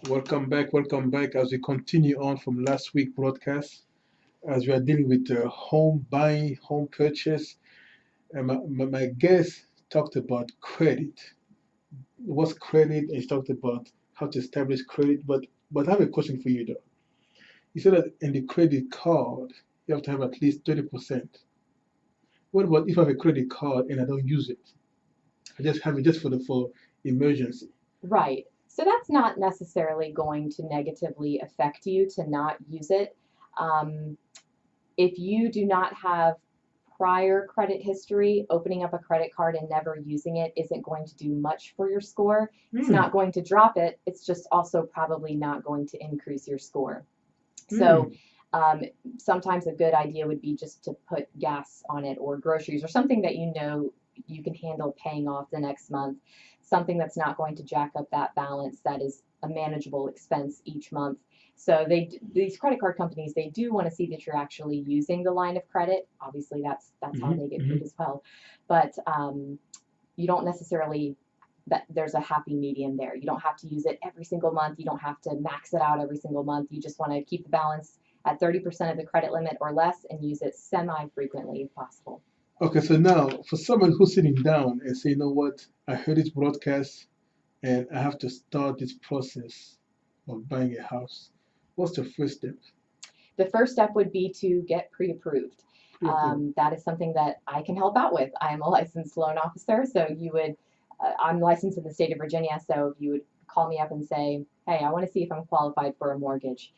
Welcome back as we continue on from last week broadcast, as we are dealing with home buying, home purchase. And my guest talked about credit. What's credit? And he talked about how to establish credit. But I have a question for you though. You said that in the credit card, you have to have at least 30%. What about if I have a credit card and I don't use it? I just have it just for emergency. Right. So that's not necessarily going to negatively affect you to not use it. Um, if you do not have prior credit history, opening up a credit card and never using it isn't going to do much for your score. It's Hmm. not going to drop it. It's just also probably not going to increase your score. So Hmm. um, sometimes a good idea would be just to put gas on it or groceries or something that you know you can handle paying off the next month, something that's not going to jack up that balance that is a manageable expense each month. So these credit card companies, they do want to see that you're actually using the line of credit. Obviously, that's how Hmm. they get Hmm. paid as well. But you don't necessarily that there's a happy medium there. You don't have to use it every single month. You don't have to max it out every single month. You just want to keep the balance at 30% of the credit limit or less and use it semi frequently if possible. Okay, so now for someone who's sitting down and say, you know what, I heard this broadcast and I have to start this process of buying a house. What's the first step? The first step would be to get pre approved. Pre-approve. That is something that I can help out with. I am a licensed loan officer, so I'm licensed in the state of Virginia, so you would call me up and say, hey, I want to see if I'm qualified for a mortgage.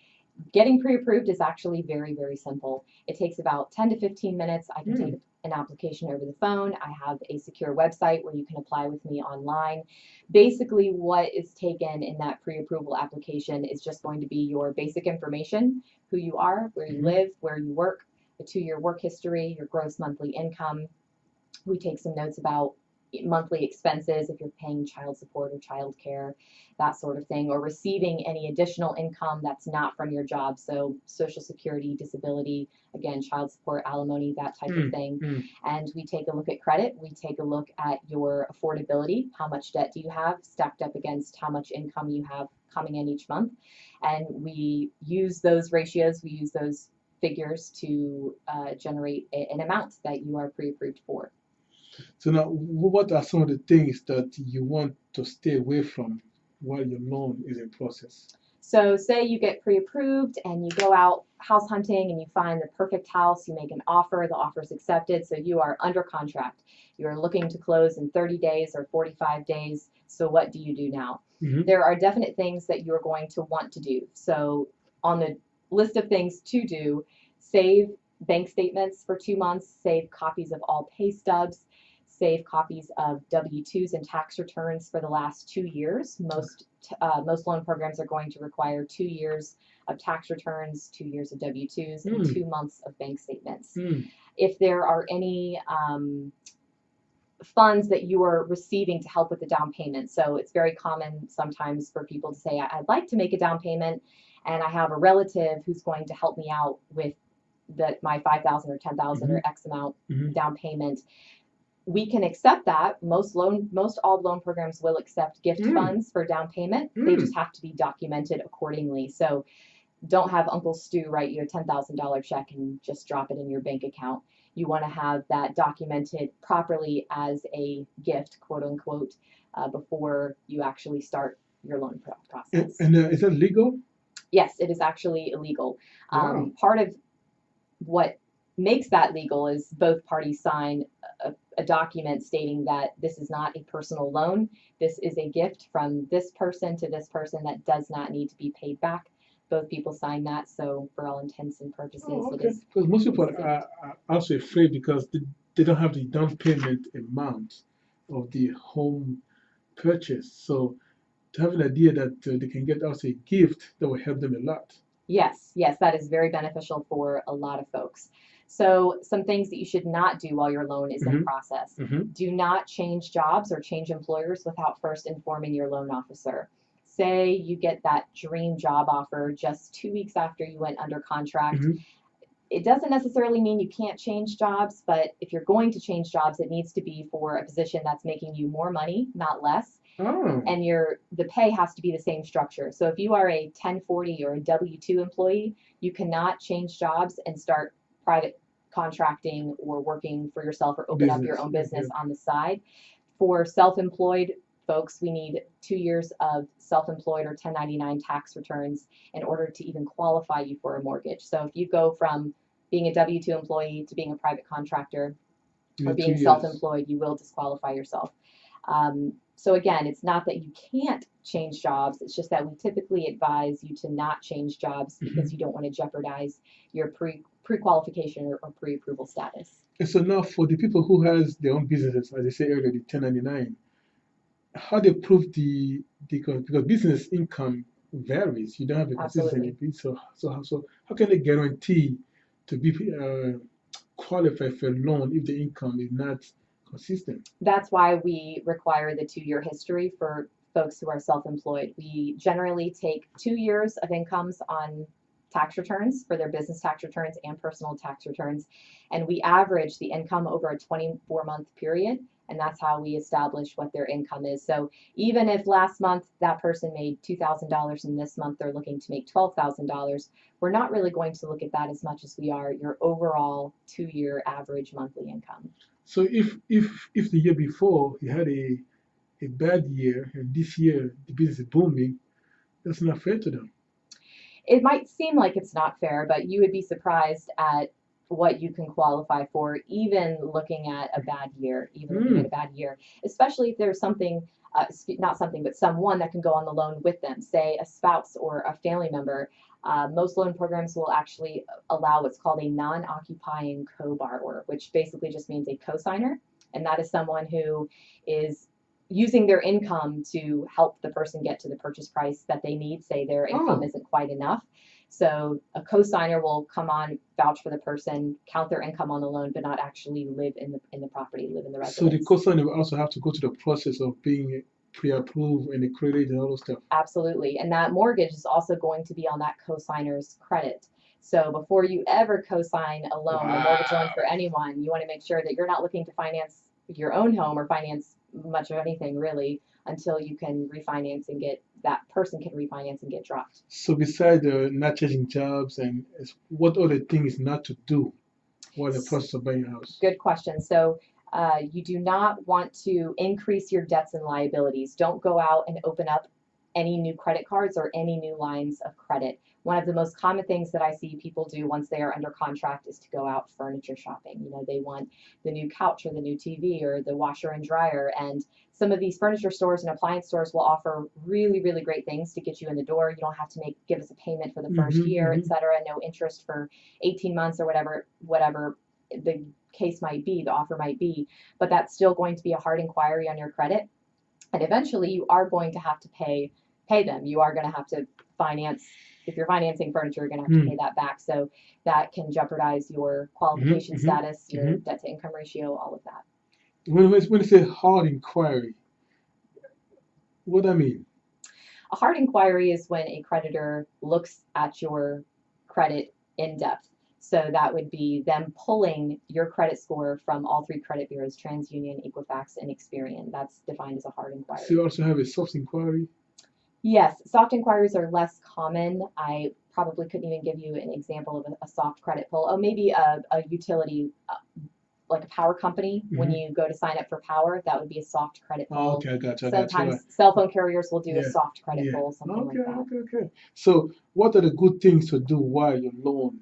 Getting pre-approved is actually very, very simple. It takes about 10 to 15 minutes. I can take Hmm. an application over the phone. I have a secure website where you can apply with me online. Basically, what is taken in that pre-approval application is just going to be your basic information, who you are, where you Hmm. live, where you work, a 2 year work history, your gross monthly income. We take some notes about monthly expenses if you're paying child support or child care, that sort of thing, or receiving any additional income that's not from your job. So, Social Security, disability, again, child support, alimony, that type of Hmm. thing. Hmm. And we take a look at credit. We take a look at your affordability. How much debt do you have stacked up against how much income you have coming in each month? And we use those ratios, we use those figures to generate an amount that you are pre approved for. So now, what are some of the things that you want to stay away from while your loan is in process? So, say you get pre approved and you go out house hunting and you find the perfect house, you make an offer, the offer is accepted, so you are under contract. You're looking to close in 30 days or 45 days. So, what do you do now? Hmm. There are definite things that you're going to want to do. So, on the list of things to do, save bank statements for 2 months, save copies of all pay stubs, save copies of W-2s and tax returns for the last 2 years. Most loan programs are going to require 2 years of tax returns, 2 years of W-2s, and Hmm. 2 months of bank statements. Hmm. If there are any funds that you are receiving to help with the down payment, so it's very common sometimes for people to say, I'd like to make a down payment, and I have a relative who's going to help me out with my 5,000 or 10,000 Hmm. or X amount Hmm. down payment. We can accept that. Most all loan programs will accept gift Hmm. funds for down payment. They Hmm. just have to be documented accordingly. So don't have Uncle Stu write you a $10,000 check and just drop it in your bank account. You want to have that documented properly as a gift, quote unquote, before you actually start your loan And, process. and is that legal? Yes, it is actually illegal. Wow. Part of what makes that legal is both parties sign a document stating that this is not a personal loan. This is a gift from this person to this person that does not need to be paid back. Both people sign that, so for all intents and purposes, Oh, it okay. is Because most it people is a gift. are also afraid because they don't have the down payment amount of the home purchase. So to have an idea that they can get also a gift that will help them a lot. Yes, yes, that is very beneficial for a lot of folks. So, some things that you should not do while your loan is in Hmm. process. Hmm. Do not change jobs or change employers without first informing your loan officer. Say you get that dream job offer just 2 weeks after you went under contract. Hmm. It doesn't necessarily mean you can't change jobs, but if you're going to change jobs, it needs to be for a position that's making you more money, not less. Oh, and the pay has to be the same structure. So if you are a 1040 or a W-2 employee, you cannot change jobs and start private contracting or working for yourself or open up your business. own Okay. business on the side. For self-employed folks, we need 2 years of self-employed or 1099 tax returns in order to even qualify you for a mortgage. So if you go from being a W-2 employee to being a private contractor You or need 2 being years. self-employed, you will disqualify yourself. So again, it's not that you can't change jobs, it's just that we typically advise you to not change jobs because you don't want to jeopardize your pre-qualification or pre-approval status. And so now for the people who has their own businesses, as I said earlier, the 1099, how they prove because business income varies. You don't have a consistent Absolutely. income. So how can they guarantee to be qualified for a loan if the income is not consistent? That's why we require the 2-year history for folks who are self-employed. We generally take 2 years of incomes on tax returns for their business tax returns and personal tax returns, and we average the income over a 24-month period, and that's how we establish what their income is. So even if last month that person made $2,000 and this month they're looking to make $12,000, we're not really going to look at that as much as we are your overall 2-year average monthly income. So if the year before you had a bad year and this year the business is booming, that's not fair to them. It might seem like it's not fair, but you would be surprised at what you can qualify for, even looking at a bad year, especially if there's something, not something, but someone that can go on the loan with them, say a spouse or a family member. Most loan programs will actually allow what's called a non-occupying co-borrower, which basically just means a co-signer, and that is someone who is using their income to help the person get to the purchase price that they need. Say their income Oh, isn't quite enough. So a co-signer will come on, vouch for the person, count their income on the loan, but not actually live in the property, live in the so the residence. co-signer will also have to go to the process of being pre-approved and accredited and all those stuff. Absolutely. And that mortgage is also going to be on that co-signer's credit. So before you ever co-sign a loan, a mortgage loan for Wow. anyone, you want to make sure that you're not looking to finance your own home or finance much of anything really until you can refinance and that person can refinance and get dropped. So besides not changing jobs and what other things not to do while in the process of buying a house? Good question. So you do not want to increase your debts and liabilities. Don't go out and open up any new credit cards or any new lines of credit. One of the most common things that I see people do once they are under contract is to go out furniture shopping. You know, they want the new couch or the new TV or the washer and dryer. And some of these furniture stores and appliance stores will offer really, really great things to get you in the door. You don't have to give us a payment for the first year, et cetera, no interest for 18 months or whatever the case might be, the offer might be, but that's still going to be a hard inquiry on your credit. And eventually you are going to have to pay them. You are going to have to finance, if you're financing furniture, you're going to have to pay that back. So that can jeopardize your qualification status, your debt to income ratio, all of that. When you say hard inquiry, what I mean? A hard inquiry is when a creditor looks at your credit in depth. So that would be them pulling your credit score from all 3 credit bureaus, TransUnion, Equifax, and Experian. That's defined as a hard inquiry. So you also have a soft inquiry? Yes, soft inquiries are less common. I probably couldn't even give you an example of a soft credit pull. Oh, maybe a utility, like a power company. When you go to sign up for power, that would be a soft credit pull. Oh, okay, I got you. Sometimes cell phone carriers will do a Yeah, soft credit yeah. pull, something like that. Okay. So what are the good things to do while your loan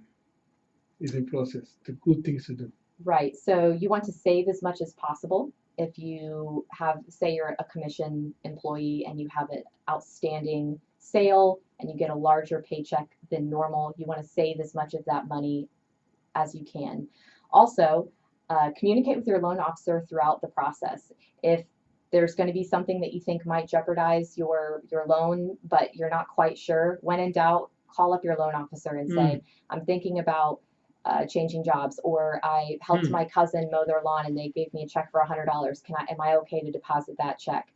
is in process? The good things to do. Right. So you want to save as much as possible. If you have, say you're a commission employee and you have an outstanding sale and you get a larger paycheck than normal, you want to save as much of that money as you can. Also, communicate with your loan officer throughout the process. If there's going to be something that you think might jeopardize your loan, but you're not quite sure, when in doubt, call up your loan officer and say, I'm thinking about changing jobs, or I helped my cousin mow their lawn and they gave me a check for $100. Am I okay to deposit that check?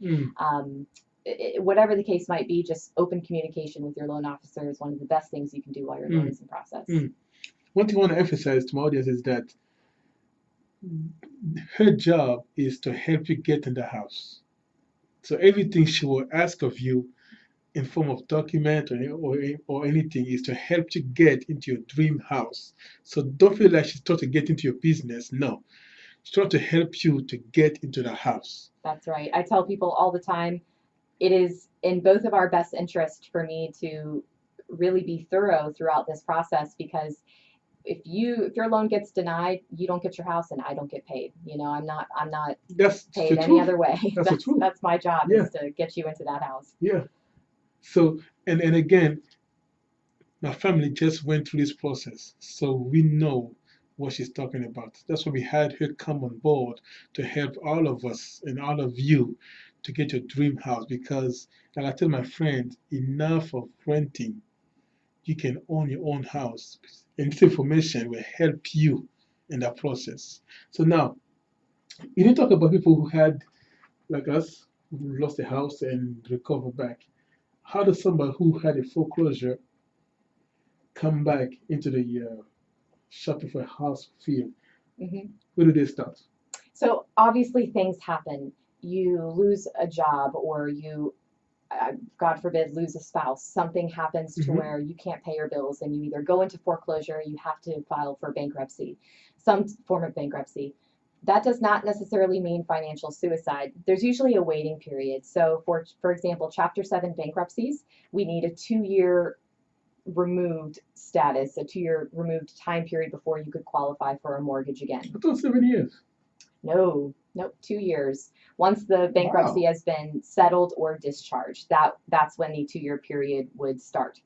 Whatever the case might be, just open communication with your loan officer is one of the best things you can do while your loan is in process. One thing I want to emphasize to my audience is that her job is to help you get in the house. So everything she will ask of you in form of document or anything is to help you get into your dream house. So don't feel like she's trying to get into your business. No, she's trying to help you to get into the house. That's right. I tell people all the time, it is in both of our best interest for me to really be thorough throughout this process, because if your loan gets denied, you don't get your house and I don't get paid. I'm not That's the paid any truth. other way. That's the truth. That's my job, Yeah, is to get you into that house. yeah. So and again, my family just went through this process, so we know what she's talking about. That's why we had her come on board to help all of us and all of you to get your dream house. Because, like I tell my friends, enough of renting. You can own your own house. And this information will help you in that process. So now, you didn't talk about people who had, like us, who lost a house and recover back. How does somebody who had a foreclosure come back into the shopping for a house field? hmm Where do they start? So obviously things happen. You lose a job, or you, God forbid, lose a spouse. Something happens to Hmm. where you can't pay your bills and you either go into foreclosure, you have to file for bankruptcy, some form of bankruptcy. That does not necessarily mean financial suicide. There's usually a waiting period. So for example, Chapter 7 bankruptcies, we need a 2-year removed status, a 2-year removed time period before you could qualify for a mortgage again. I thought 7 years. No, nope, 2 years. Once the bankruptcy Wow. has been settled or discharged, that's when the 2-year period would start.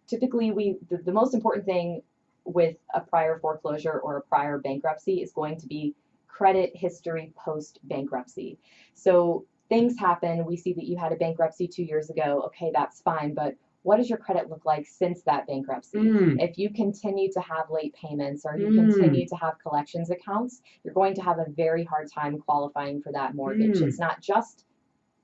Typically, the most important thing with a prior foreclosure or a prior bankruptcy is going to be credit history post bankruptcy. So things happen. We see that you had a bankruptcy 2 years ago. Okay, that's fine, but what does your credit look like since that bankruptcy? Mm, If you continue to have late payments, or you mm, continue to have collections accounts, you're going to have a very hard time qualifying for that mortgage. It's mm. not just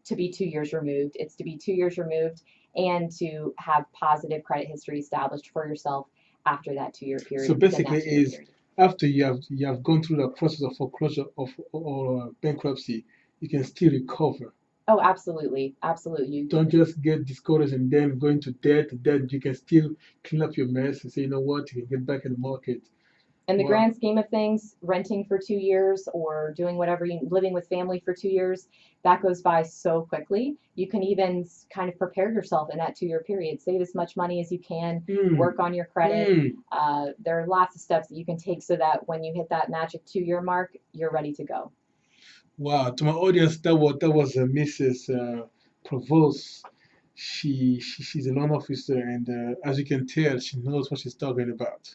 to be 2 years removed, it's to be 2 years removed and to have positive credit history established for yourself after that 2-year period. So within basically, that 2-year is period. after you have gone through the process of foreclosure or bankruptcy, you can still recover. Oh, absolutely, absolutely. Don't just get discouraged and then go into debt. Then you can still clean up your mess and say, you know what, you can get back in the market. In the Wow. grand scheme of things, renting for 2 years or doing whatever, living with family for 2 years, that goes by so quickly. You can even kind of prepare yourself in that 2-year period. Save as much money as you can, Mm, work on your credit. mm. There are lots of steps that you can take so that when you hit that magic 2-year mark, you're ready to go. Wow. To my audience, that was Mrs. Provost. She's a loan officer, and as you can tell, she knows what she's talking about,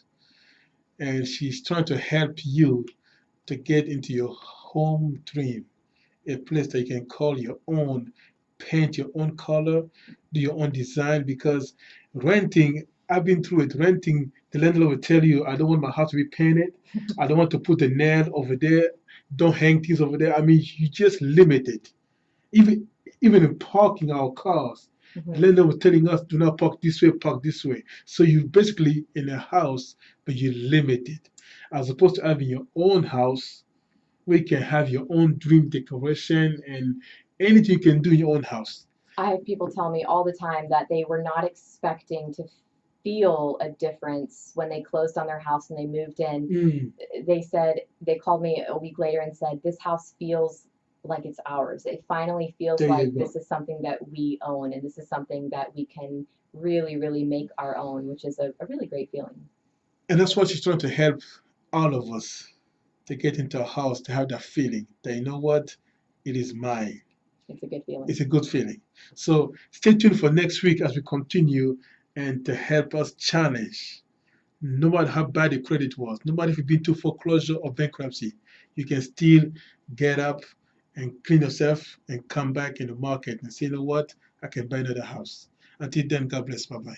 and she's trying to help you to get into your home dream, a place that you can call your own, paint your own color, do your own design. Because renting, I've been through it. Renting, the landlord will tell you, I don't want my house to be painted. I don't want to put a nail over there. Don't hang things over there. I mean, you just limit it. Even even in parking our cars, the Mhm. landlord was telling us, do not park this way, park this way. So you basically in a house, but you limit it. As opposed to having your own house where you can have your own dream decoration and anything you can do in your own house. I have people tell me all the time that they were not expecting to feel a difference when they closed on their house and they moved in. Mm, They said, they called me a week later and said, this house feels like it's ours. It finally feels there you like go. this is something that we own, and this is something that we can really, really make our own, which is a really great feeling. And that's what she's trying to help all of us to get into a house, to have that feeling that, you know what, it is mine. It's a good feeling. It's a good feeling. So stay tuned for next week as we continue and to help us challenge. No matter how bad the credit was, no matter if you've been to foreclosure or bankruptcy, you can still get up and clean yourself and come back in the market and say, you know what, I can buy another house. Until then, God bless. Bye bye.